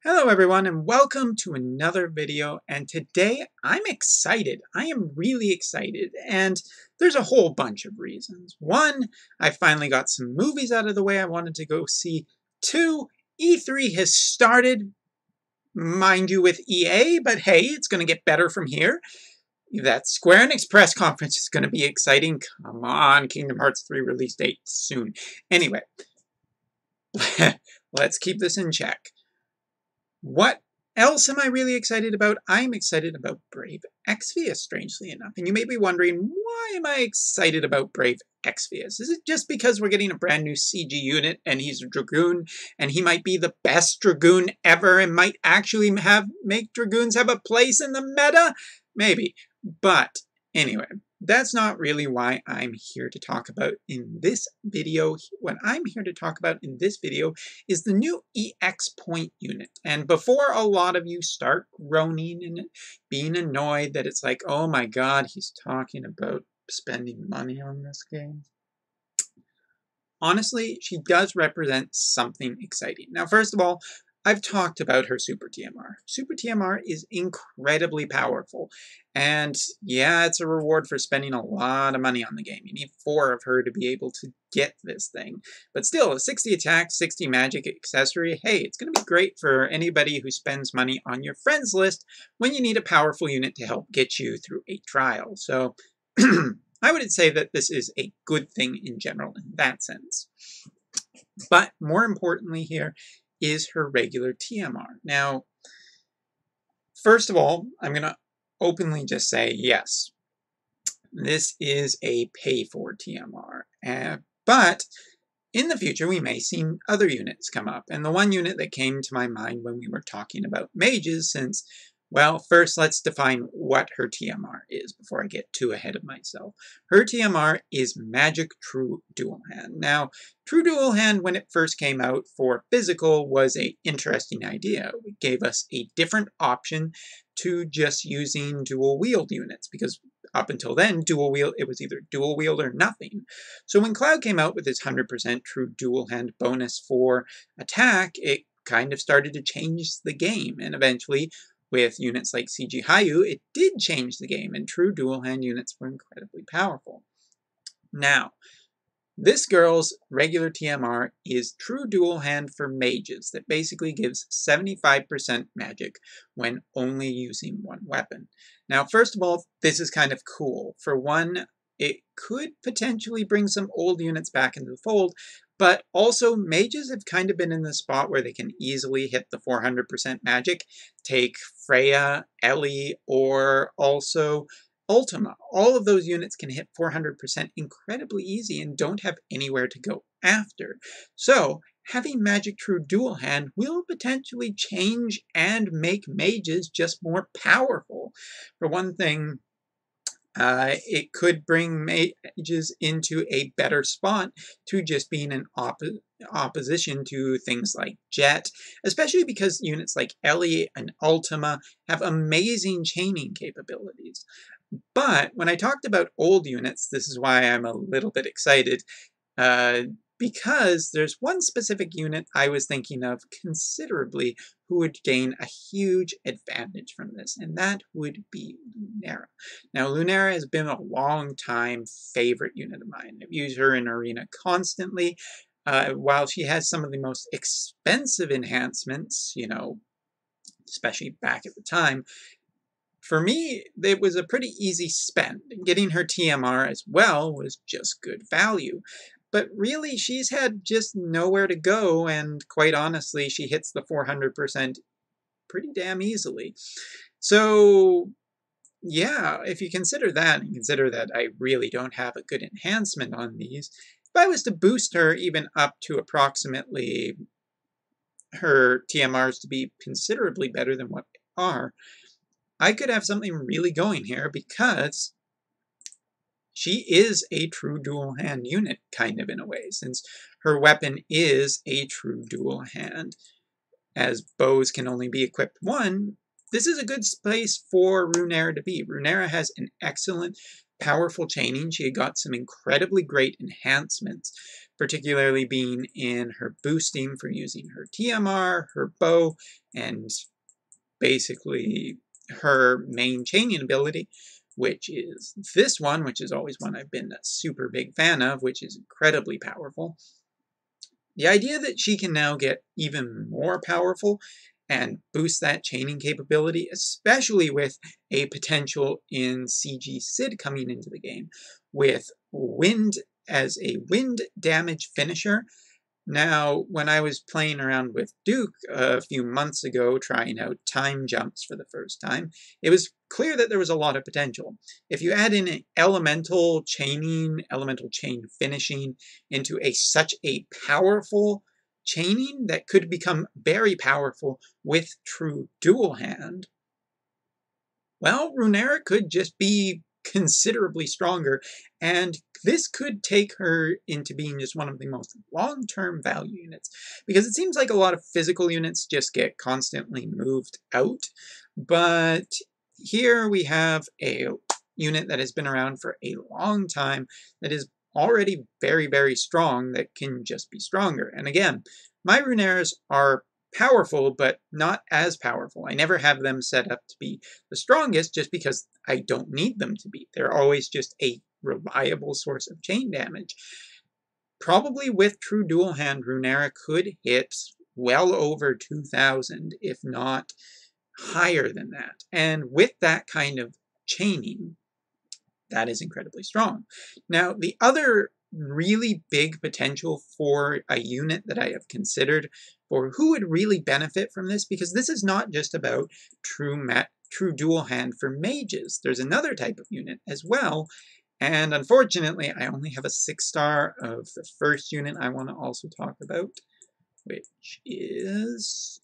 Hello everyone and welcome to another video, and today I'm excited. I am really excited, and there's a whole bunch of reasons. One, I finally got some movies out of the way I wanted to go see. Two, E3 has started, mind you, with EA, but hey, it's going to get better from here. That Square Enix press conference is going to be exciting. Come on, Kingdom Hearts 3 release date soon. Anyway, let's keep this in check. What else am I really excited about? I'm excited about Brave Exvius, strangely enough. And you may be wondering, why am I excited about Brave Exvius? Is it just because we're getting a brand new CG unit and he's a Dragoon and he might be the best Dragoon ever and might actually make Dragoons have a place in the meta? Maybe. But anyway, that's not really why I'm here to talk about in this video. What I'm here to talk about in this video is the new EX point unit. And before a lot of you start groaning and being annoyed that it's like, oh my god, he's talking about spending money on this game. Honestly, she does represent something exciting. Now, first of all, I've talked about her Super TMR. Super TMR is incredibly powerful. And yeah, it's a reward for spending a lot of money on the game. You need 4 of her to be able to get this thing. But still, a 60 attack, 60 magic accessory, hey, it's going to be great for anybody who spends money on your friends list when you need a powerful unit to help get you through a trial. So I would say that this is a good thing in general in that sense. But more importantly here is her regular TMR. Now, first of all, I'm going to openly just say, yes, this is a pay-for TMR. But in the future, we may see other units come up. And the one unit that came to my mind when we were talking about mages, since, well, first let's define what her TMR is before I get too ahead of myself. Her TMR is Magic True Dual Hand. Now, True Dual Hand, when it first came out for physical, was an interesting idea. It gave us a different option to just using dual wield units, because up until then, dual wield, it was either dual wield or nothing. So when Cloud came out with his 100% True Dual Hand bonus for attack, it kind of started to change the game, and eventually, with units like CG Hayu, it did change the game, and true dual-hand units were incredibly powerful. Now, this girl's regular TMR is true dual-hand for mages that basically gives 75% magic when only using one weapon. Now, first of all, this is kind of cool. For one, it could potentially bring some old units back into the fold, but also mages have kind of been in the spot where they can easily hit the 400% magic. Take Freya, Ellie, or also Ultima. All of those units can hit 400% incredibly easy and don't have anywhere to go after. So, having Magic True Dual Hand will potentially change and make mages just more powerful. For one thing, it could bring mages into a better spot to just being an opposition to things like Jet, especially because units like Ellie and Ultima have amazing chaining capabilities. But when I talked about old units, this is why I'm a little bit excited, because there's one specific unit I was thinking of considerably who would gain a huge advantage from this, and that would be Lunera. Now, Lunera has been a long-time favorite unit of mine. I've used her in Arena constantly. While she has some of the most expensive enhancements, you know, especially back at the time, for me, it was a pretty easy spend. Getting her TMR as well was just good value. But really, she's had just nowhere to go, and quite honestly, she hits the 400% pretty damn easily. So, yeah, if you consider that, and consider that I really don't have a good enhancement on these, if I was to boost her even up to approximately her TMRs to be considerably better than what they are, I could have something really going here, because she is a true dual hand unit, kind of in a way, since her weapon is a true dual hand. As bows can only be equipped one, this is a good place for Lunera to be. Lunera has an excellent powerful chaining. She had got some incredibly great enhancements, particularly being in her boosting for using her TMR, her bow, and basically her main chaining ability, which is this one, which is always one I've been a super big fan of, which is incredibly powerful. The idea that she can now get even more powerful and boost that chaining capability, especially with a potential in CG Sid coming into the game, with wind as a wind damage finisher. Now, when I was playing around with Duke a few months ago, trying out time jumps for the first time, it was clear that there was a lot of potential. If you add in elemental chaining, elemental chain finishing into such a powerful chaining that could become very powerful with true dual hand, well, Runeera could just be considerably stronger, and this could take her into being just one of the most long-term value units, because it seems like a lot of physical units just get constantly moved out, but here we have a unit that has been around for a long time that is already very, very strong that can just be stronger. And again, my Runeeras are powerful, but not as powerful. I never have them set up to be the strongest just because I don't need them to be. They're always just a reliable source of chain damage. Probably with true dual hand, Runeera could hit well over 2,000, if not higher than that. And with that kind of chaining, that is incredibly strong. Now, the other really big potential for a unit that I have considered for who would really benefit from this, because this is not just about true dual hand for mages. There's another type of unit as well, and unfortunately I only have a 6-star of the first unit I want to also talk about, which is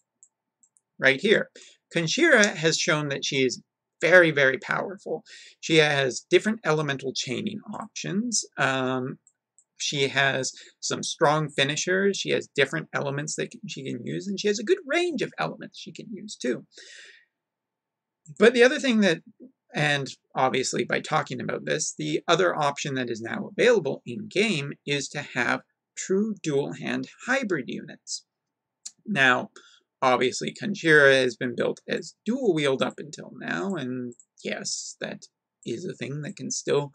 right here. Konshira has shown that she is very, very powerful. She has different elemental chaining options. She has some strong finishers. She has different elements that she can use, and she has a good range of elements she can use too. But the other thing that, and obviously by talking about this, the other option that is now available in-game is to have true dual-hand hybrid units. Now, obviously, Konshira has been built as dual-wield up until now, and yes, that is a thing that can still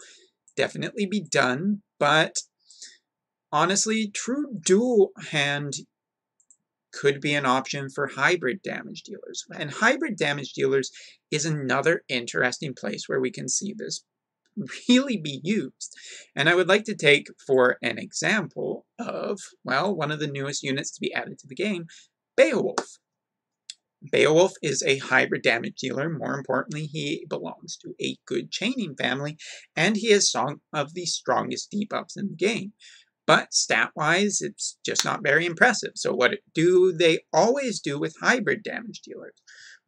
definitely be done, but honestly, true dual-hand could be an option for hybrid damage dealers. And hybrid damage dealers is another interesting place where we can see this really be used. And I would like to take for an example of, well, one of the newest units to be added to the game, Beowulf. Beowulf is a hybrid damage dealer. More importantly, he belongs to a good chaining family, and he has some of the strongest debuffs in the game. But stat-wise, it's just not very impressive. So what do they always do with hybrid damage dealers?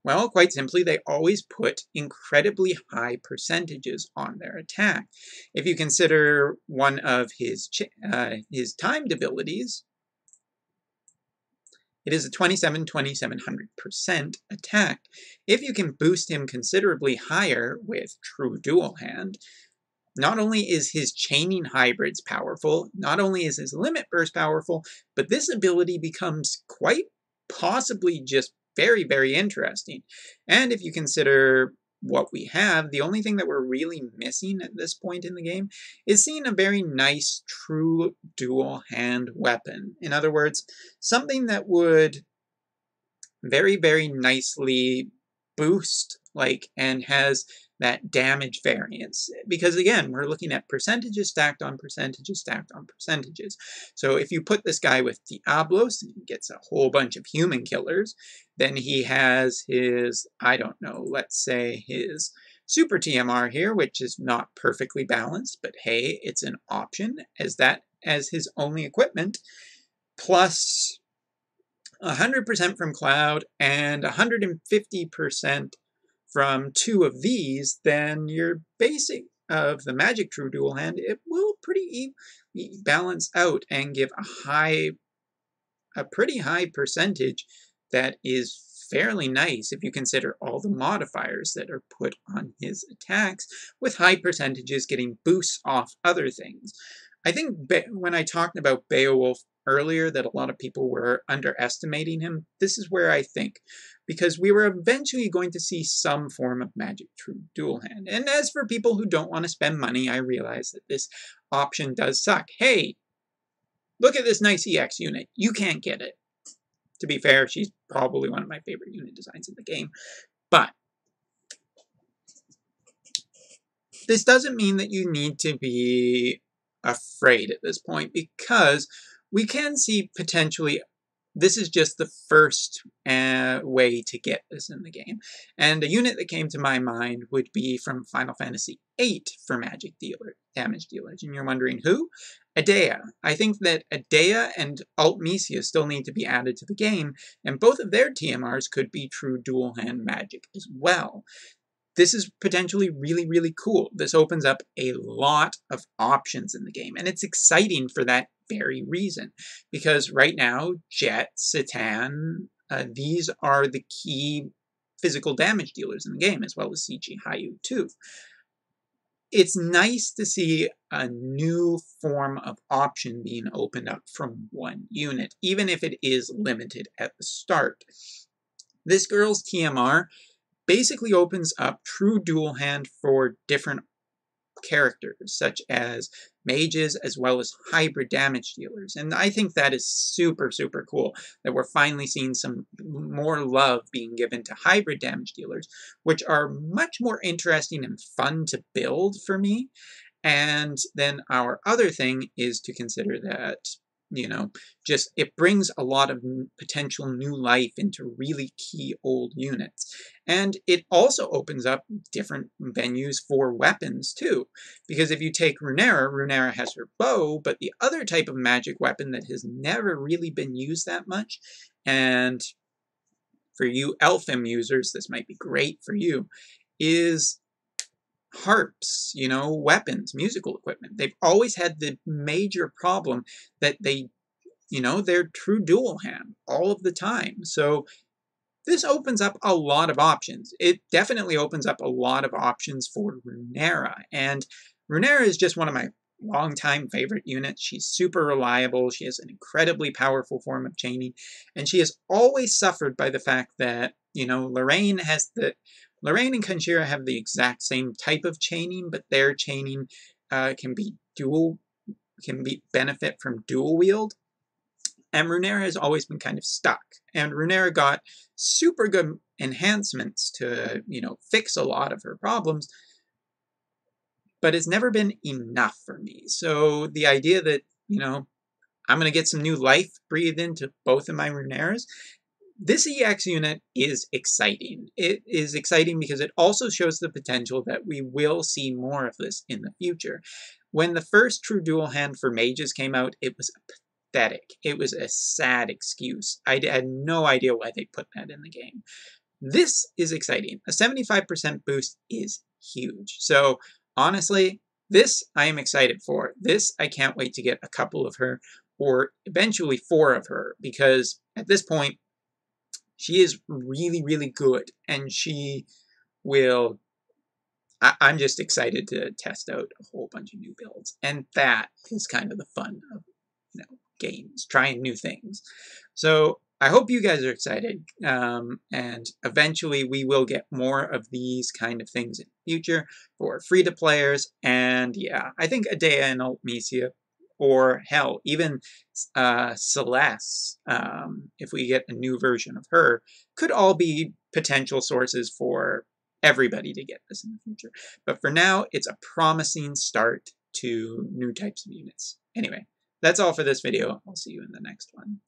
Well, quite simply, they always put incredibly high percentages on their attack. If you consider one of his timed abilities, it is a 2700% attack. If you can boost him considerably higher with true dual hand, not only is his chaining hybrids powerful, not only is his limit burst powerful, but this ability becomes quite possibly just very, very interesting. And if you consider what we have, the only thing that we're really missing at this point in the game is seeing a very nice, true dual hand weapon. In other words, something that would very, very nicely boost, and has that damage variance. Because again, we're looking at percentages stacked on percentages stacked on percentages. So if you put this guy with Diablos, and he gets a whole bunch of human killers, then he has his, I don't know, let's say his super TMR here, which is not perfectly balanced, but hey, it's an option as his only equipment, plus 100% from Cloud and 150% from 2 of these, then your basic of the Magic True Dual Hand, it will pretty balance out and give a pretty high percentage that is fairly nice if you consider all the modifiers that are put on his attacks, with high percentages getting boosts off other things. I think when I talked about Beowulf earlier that a lot of people were underestimating him, this is where I think, because we were eventually going to see some form of Magic True Dual Hand. And as for people who don't want to spend money, I realize that this option does suck. Hey, look at this nice EX unit. You can't get it. To be fair, she's probably one of my favorite unit designs in the game. But this doesn't mean that you need to be afraid at this point, because we can see potentially this is just the first way to get this in the game. And a unit that came to my mind would be from Final Fantasy VIII for Magic damage dealers. And you're wondering who? Adea. I think that Adea and Altmecia still need to be added to the game, and both of their TMRs could be true dual hand magic as well. This is potentially really, really cool. This opens up a lot of options in the game, and it's exciting for that very reason. Because right now, Jet, Citan, these are the key physical damage dealers in the game, as well as Sichi Hayu too. It's nice to see a new form of option being opened up from one unit, even if it is limited at the start. This girl's TMR basically opens up true dual hand for different characters, such as mages as well as hybrid damage dealers. And I think that is super, super cool that we're finally seeing some more love being given to hybrid damage dealers, which are much more interesting and fun to build for me. And then our other thing is to consider that, you know, just it brings a lot of potential new life into really key old units. And it also opens up different venues for weapons too. Because if you take Runera has her bow, but the other type of magic weapon that has never really been used that much, and for you Elfim users, this might be great for you, is harps, you know, weapons, musical equipment. They've always had the major problem that they're true dual hand all of the time. So this opens up a lot of options. It definitely opens up a lot of options for Runera. And Runera is just one of my longtime favorite units. She's super reliable. She has an incredibly powerful form of chaining. And she has always suffered by the fact that, you know, Lorraine and Kanshira have the exact same type of chaining, but their chaining can benefit from dual wield. And Runera has always been kind of stuck. And Runera got super good enhancements to, you know, fix a lot of her problems, but it's never been enough for me. So the idea that, you know, I'm going to get some new life breathed into both of my Runeras, this EX unit is exciting. It is exciting because it also shows the potential that we will see more of this in the future. When the first true dual hand for mages came out, it was pathetic. It was a sad excuse. I had no idea why they put that in the game. This is exciting. A 75% boost is huge. So honestly, this I am excited for. This I can't wait to get a couple of her, or eventually 4 of her, because at this point, she is really, really good, and she will... I'm just excited to test out a whole bunch of new builds, and that is kind of the fun of, you know, games, trying new things. So I hope you guys are excited, and eventually we will get more of these kind of things in the future for free-to-players, and yeah, I think Adea and Altmecia, or hell, even Celeste, if we get a new version of her, could all be potential sources for everybody to get this in the future. But for now, it's a promising start to new types of units. Anyway, that's all for this video. I'll see you in the next one.